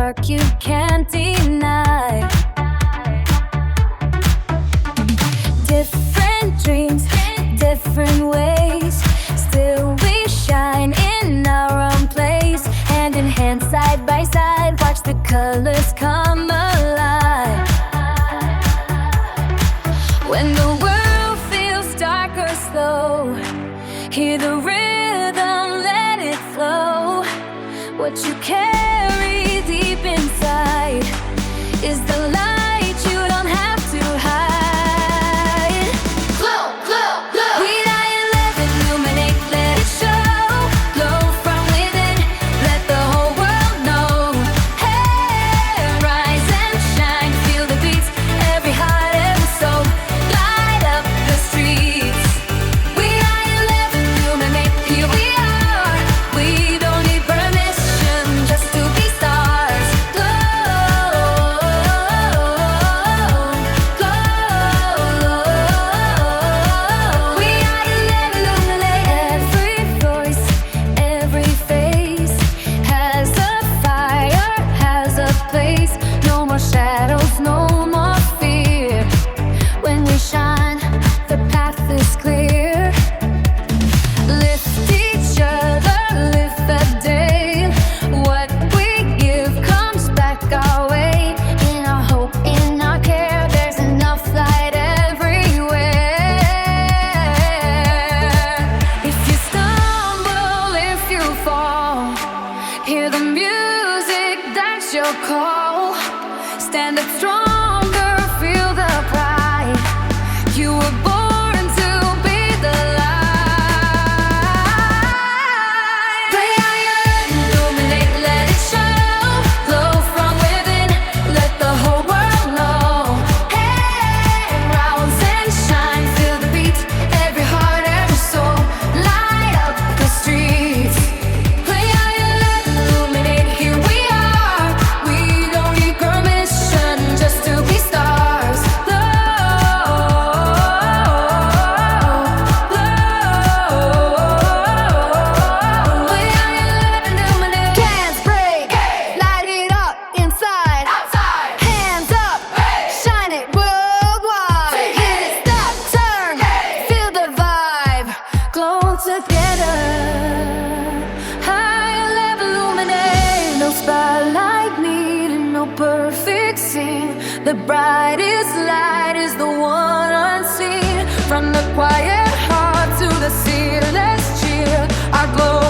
spark you can't deny. Different dreams, different ways, still we shine in our own place. Hand in hand, side by side, watch the colors come alive. When the world feels dark or slow, hear the rhythm, let it flow. What you carry deep inside is the light you don't have to hide. Glow, glow, glow. We light and live, illuminate, let it show. Glow from within, let the whole world know. Hey, rise and shine, feel the beats, every heart, every soul. Light up the streets. We light and live, illuminate, here we are. We don't need permission just to be stars. Glow, glow. We light and live, illuminate. Every voice, every face has a fire, has a place. No more shadows, no more fear. When we shine, the path is clear. Lift each other, lift the day. What we give comes back our way. In our hope, in our care, there's enough light everywhere. If you stumble, if you fall, hear the music, that's your call. Stand up stronger, feel the pride. You were born to be the light. Play on your own, illuminate, let it show. Glow from within, let the whole world know. Hey, rouse and shine, feel the beat, every heart, every soul. Light up the streets. Play on your own, illuminate, here we are. We don't need permission just to be stars. Can't break, light it up inside, outside. Hands up, shine it worldwide. Hit it, stop, turn, feel the vibe. Glow together, higher level illuminate. No spotlight needed, no perfect scene. The brightest light is the one unseen. From the quiet heart to the sea, let's cheer. Our glow